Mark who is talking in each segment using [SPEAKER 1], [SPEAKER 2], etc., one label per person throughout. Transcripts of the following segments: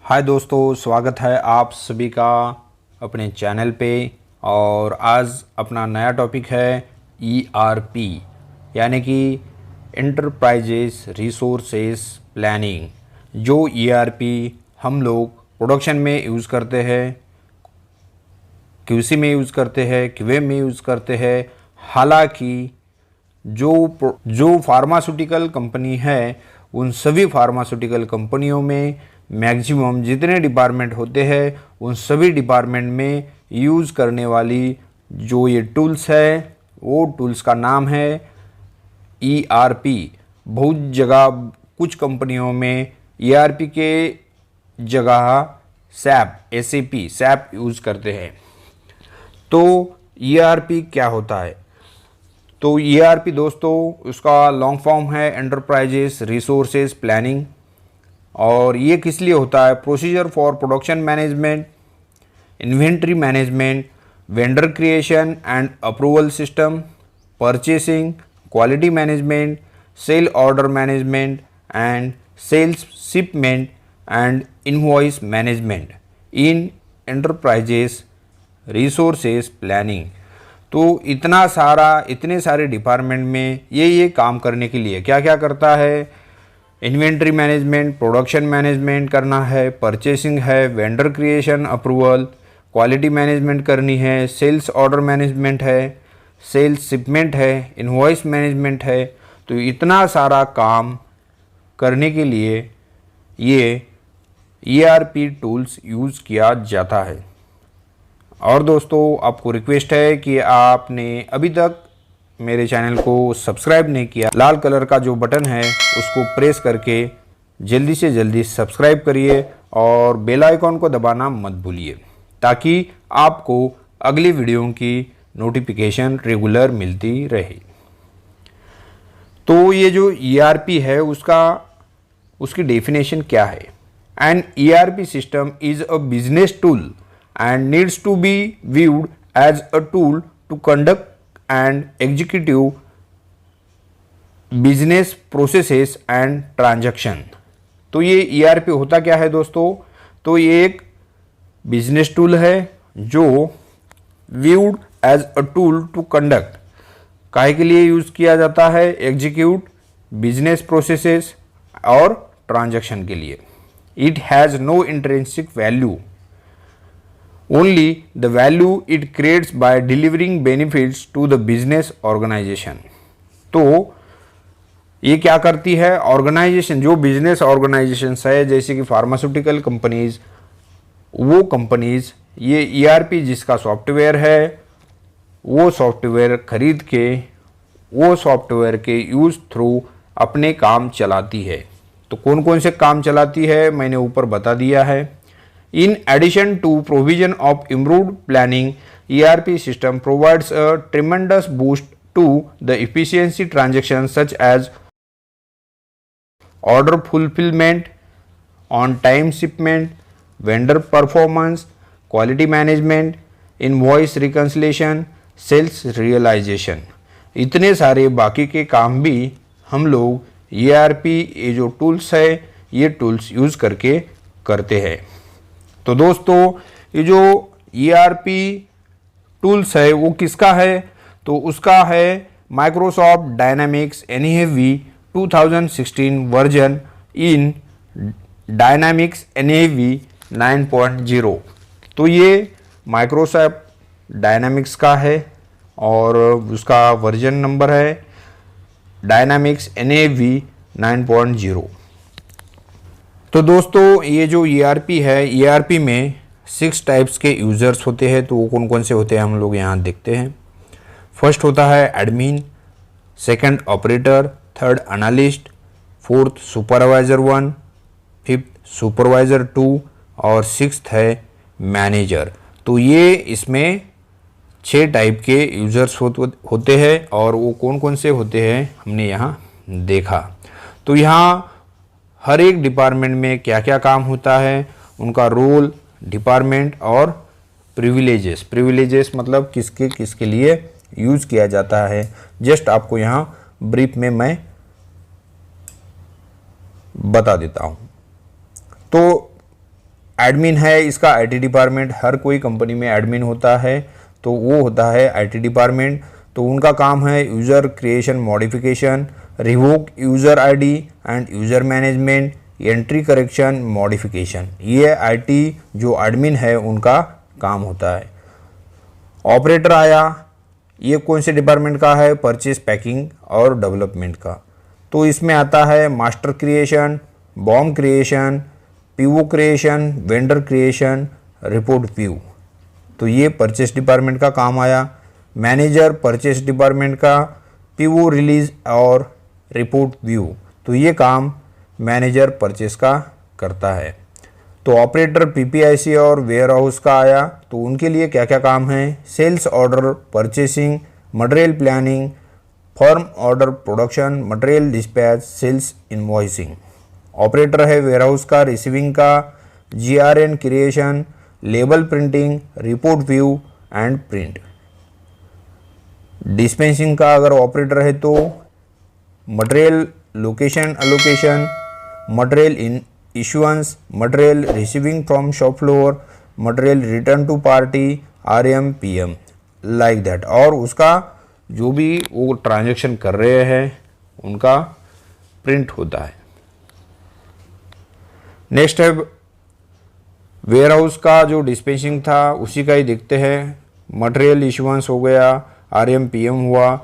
[SPEAKER 1] हाय दोस्तों, स्वागत है आप सभी का अपने चैनल पे। और आज अपना नया टॉपिक है ERP यानी कि एंटरप्राइजेस रिसोर्सेस प्लानिंग। जो ERP हम लोग प्रोडक्शन में यूज़ करते हैं, QC में यूज़ करते हैं, QA में यूज़ करते हैं। हालांकि जो फार्मास्यूटिकल कंपनी है, उन सभी फार्मास्यूटिकल कंपनियों में मैक्सिमम जितने डिपार्टमेंट होते हैं, उन सभी डिपार्टमेंट में यूज़ करने वाली जो ये टूल्स है, वो टूल्स का नाम है ERP। बहुत जगह कुछ कंपनियों में ERP के जगह SAP यूज़ करते हैं। तो ERP क्या होता है? तो ERP दोस्तों, उसका लॉन्ग फॉर्म है एंटरप्राइजेस रिसोर्सेज प्लानिंग। और ये किस लिए होता है? Procedure for production management, inventory management, vendor creation and approval system, purchasing, quality management, sale order management and sales shipment and invoice management in enterprises resources planning. तो इतने सारे डिपार्टमेंट में ये काम करने के लिए क्या क्या करता है? इन्वेंट्री मैनेजमेंट, प्रोडक्शन मैनेजमेंट करना है, परचेसिंग है, vendor creation approval, quality management करनी है, सेल्स ऑर्डर मैनेजमेंट है, सेल्स शिपमेंट है, इनवॉइस मैनेजमेंट है। तो इतना सारा काम करने के लिए ये ERP टूल्स यूज़ किया जाता है। और दोस्तों, आपको रिक्वेस्ट है कि आपने अभी तक मेरे चैनल को सब्सक्राइब नहीं किया, लाल कलर का जो बटन है उसको प्रेस करके जल्दी से जल्दी सब्सक्राइब करिए और बेल आइकॉन को दबाना मत भूलिए, ताकि आपको अगली वीडियो की नोटिफिकेशन रेगुलर मिलती रहे। तो ये जो ERP है उसकी डेफिनेशन क्या है? An ERP system is a business tool and needs to be viewed as a tool to conduct and execute business processes and transaction। तो ये ERP होता क्या है दोस्तों? तो ये एक बिजनेस टूल है जो viewed as a tool to conduct, काहे के लिए यूज़ किया जाता है? एग्जीक्यूट बिजनेस प्रोसेसेस और ट्रांजैक्शन के लिए। It has no intrinsic value, only the value it creates by delivering benefits to the business organization। तो ये क्या करती है? ऑर्गेनाइजेशन, जो बिजनेस ऑर्गेनाइजेशंस है जैसे कि फार्मास्यूटिकल कंपनीज, वो कंपनीज ये ERP जिसका सॉफ्टवेयर है, वो सॉफ्टवेयर खरीद के वो सॉफ्टवेयर के यूज़ थ्रू अपने काम चलाती है। तो कौन कौन से काम चलाती है मैंने ऊपर बता दिया है। In addition to provision of improved planning, ERP system provides a tremendous boost to the efficiency transactions such as order fulfillment, on-time shipment, vendor performance, quality management, invoice reconciliation, sales realization। इतने सारे बाकी के काम भी हम लोग ERP ये जो टूल्स है, ये टूल्स यूज़ करके करते हैं। तो दोस्तों, ये जो ERP टूल्स है वो किसका है? तो उसका है माइक्रोसॉफ्ट डायनामिक्स NAV 2016 वर्जन इन डायनामिक्स NAV 9.0। तो ये माइक्रोसॉफ्ट डायनामिक्स का है और उसका वर्जन नंबर है डायनामिक्स NAV 9.0। तो दोस्तों, ये जो ERP है, ERP में 6 टाइप्स के यूज़र्स होते हैं। तो वो कौन कौन से होते हैं हम लोग यहाँ देखते हैं। फर्स्ट होता है admin, second operator, third analyst, fourth supervisor 1, fifth supervisor 2 और सिक्स्थ है मैनेजर। तो ये इसमें 6 टाइप के यूज़र्स होते हैं और वो कौन कौन से होते हैं हमने यहाँ देखा। तो यहाँ हर एक डिपार्टमेंट में क्या क्या काम होता है, उनका रोल, डिपार्टमेंट और प्रिविलेजेस मतलब किसके किसके लिए यूज़ किया जाता है, जस्ट आपको यहाँ ब्रीफ में मैं बता देता हूँ। तो एडमिन है इसका आईटी डिपार्टमेंट, हर कोई कंपनी में एडमिन होता है, तो वो होता है आईटी डिपार्टमेंट। तो उनका काम है user creation modification, revoke user ID end user management, entry correction modification. ये आईटी जो एडमिन है उनका काम होता है। ऑपरेटर आया, ये कौन से डिपार्टमेंट का है? परचेज, पैकिंग और डेवलपमेंट का। तो इसमें आता है master creation, bomb creation, PO creation, vendor creation, report view. तो ये परचेस डिपार्टमेंट का काम आया। मैनेजर परचेस डिपार्टमेंट का पीओ रिलीज और रिपोर्ट व्यू, तो ये काम मैनेजर परचेस का करता है। तो ऑपरेटर पीपीआईसी और वेयर हाउस का आया, तो उनके लिए क्या क्या काम है? Sales order, purchasing, material planning, firm order production, material dispatch, sales invoicing. Operator है वेयर हाउस का रिसीविंग का, GRN creation, label printing, report view and print. Dispensing का अगर ऑपरेटर है तो material location allocation, material in issuance, material receiving from shop floor, material return to party, RM PM, like that. और उसका जो भी वो ट्रांजैक्शन कर रहे हैं उनका प्रिंट होता है। नेक्स्ट है वेयर हाउस का, जो डिस्पेंसिंग था उसी का ही देखते हैं। मटेरियल इशुएंस हो गया, आरएम पीएम हुआ,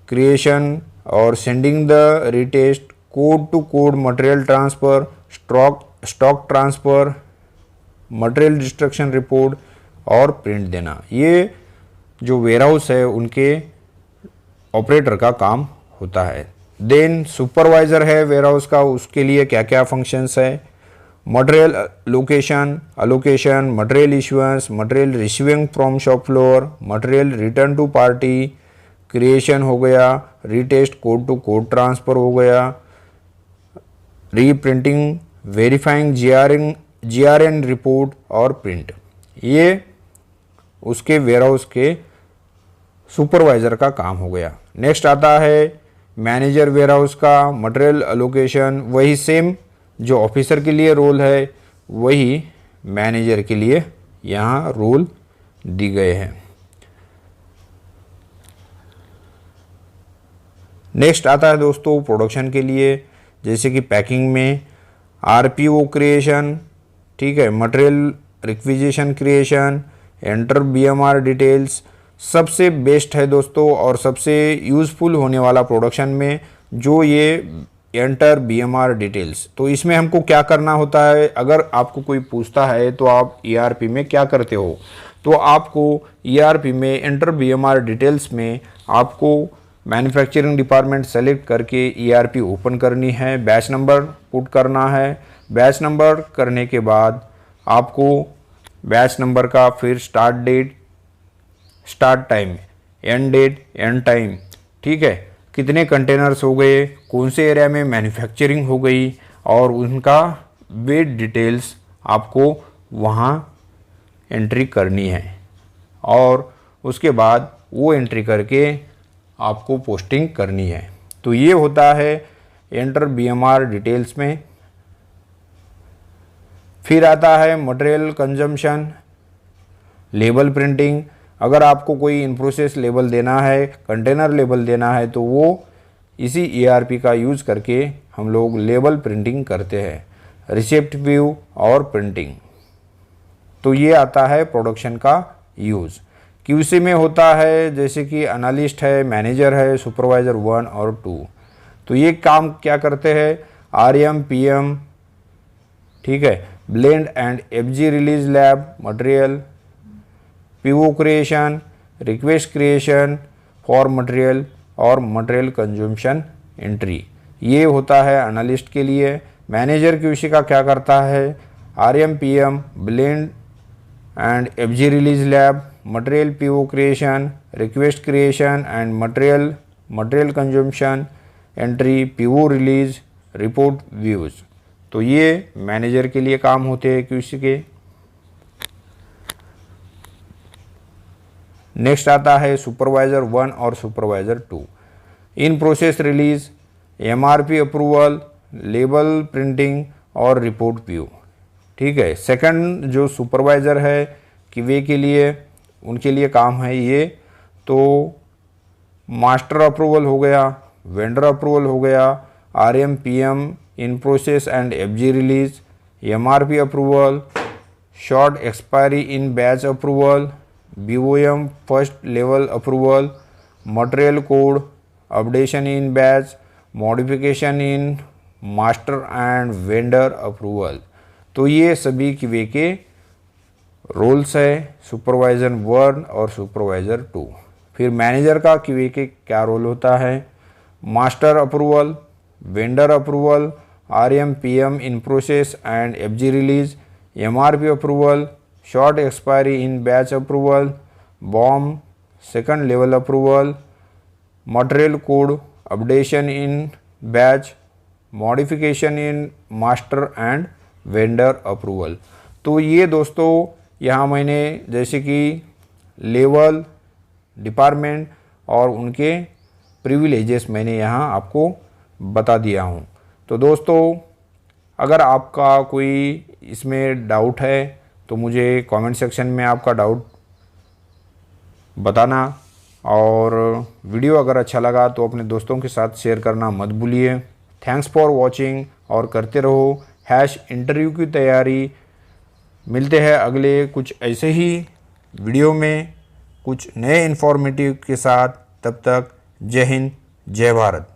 [SPEAKER 1] क्रिएशन और sending the retest, code to code material transfer, stock transfer, material destruction report और प्रिंट देना। ये जो वेयर हाउस है उनके ऑपरेटर का काम होता है। देन सुपरवाइज़र है वेयर हाउस का, उसके लिए क्या क्या फंक्शंस है? Material allocation, material issuance, material receiving from shop floor, material return to party, creation हो गया, retest code to code transfer हो गया, रीप्रिंटिंग, वेरीफाइंग जीआरएन रिपोर्ट और प्रिंट। ये उसके वेयर हाउस के सुपरवाइज़र का काम हो गया। नेक्स्ट आता है मैनेजर वेयर हाउस का, मटेरियल अलोकेशन, वही सेम जो ऑफिसर के लिए रोल है वही मैनेजर के लिए यहाँ रोल दी गए हैं। नेक्स्ट आता है दोस्तों प्रोडक्शन के लिए, जैसे कि पैकिंग में आरपीओ क्रिएशन, ठीक है, material requisition creation, enter BMR details. सबसे बेस्ट है दोस्तों और सबसे यूज़फुल होने वाला प्रोडक्शन में जो ये एंटर बीएमआर डिटेल्स। तो इसमें हमको क्या करना होता है? अगर आपको कोई पूछता है तो आप ईआरपी में क्या करते हो, तो आपको ईआरपी में एंटर बीएमआर डिटेल्स में आपको मैन्युफैक्चरिंग डिपार्टमेंट सेलेक्ट करके ईआरपी ओपन करनी है, बैच नंबर पुट करना है। बैच नंबर करने के बाद आपको बैच नंबर का फिर start date, start time, end date, end time, ठीक है, कितने कंटेनर्स हो गए, कौन से एरिया में मैन्युफैक्चरिंग हो गई और उनका वेट डिटेल्स आपको वहाँ एंट्री करनी है। और उसके बाद वो एंट्री करके आपको पोस्टिंग करनी है। तो ये होता है एंटर बीएमआर डिटेल्स में। फिर आता है मटेरियल कंजम्पशन, लेबल प्रिंटिंग। अगर आपको कोई इन प्रोसेस लेबल देना है, कंटेनर लेबल देना है, तो वो इसी ईआरपी का यूज़ करके हम लोग लेबल प्रिंटिंग करते हैं, रिसिप्ट व्यू और प्रिंटिंग। तो ये आता है प्रोडक्शन का यूज़। क्यूसी में होता है जैसे कि एनालिस्ट है, मैनेजर है, सुपरवाइज़र 1 और 2। तो ये काम क्या करते हैं? आरएम पीएम, ठीक है, blend and FG release lab, material, PO creation, request creation for material और मटेरियल कंजम्पशन एंट्री। ये होता है एनालिस्ट के लिए। मैनेजर क्यूसी का क्या करता है? RM PM, blend and FG release lab, material PO creation, request creation and material consumption entry, PO release, report views. तो ये मैनेजर के लिए काम होते हैं क्यूसी के। नेक्स्ट आता है सुपरवाइज़र 1 और supervisor 2। In process release, MRP approval, label printing और रिपोर्ट व्यू, ठीक है। सेकंड जो सुपरवाइज़र है QA के लिए, उनके लिए काम है ये, तो मास्टर अप्रूवल हो गया, वेंडर अप्रूवल हो गया, RM PM in process and FG release, MRP approval, short expiry in batch approval, BOM first level approval, material code updation in batch, modification in master and vendor approval. तो ये सभी QA के roles है, supervisor 1 और supervisor 2। फिर manager का QA के क्या रोल होता है? Master approval, vendor approval, RM PM in process and FG release, MRP approval, short expiry in batch approval, BOM second level approval, material code updation in batch, modification in master and vendor approval. तो ये दोस्तों यहाँ मैंने जैसे कि level, department और उनके privileges मैंने यहाँ आपको बता दिया हूँ। तो दोस्तों अगर आपका कोई इसमें डाउट है तो मुझे कमेंट सेक्शन में आपका डाउट बताना, और वीडियो अगर अच्छा लगा तो अपने दोस्तों के साथ शेयर करना मत भूलिए। थैंक्स फॉर वॉचिंग, और करते रहो इंटरव्यू की तैयारी। मिलते हैं अगले कुछ ऐसे ही वीडियो में कुछ नए इन्फॉर्मेटिव के साथ। तब तक जय हिंद, जय भारत।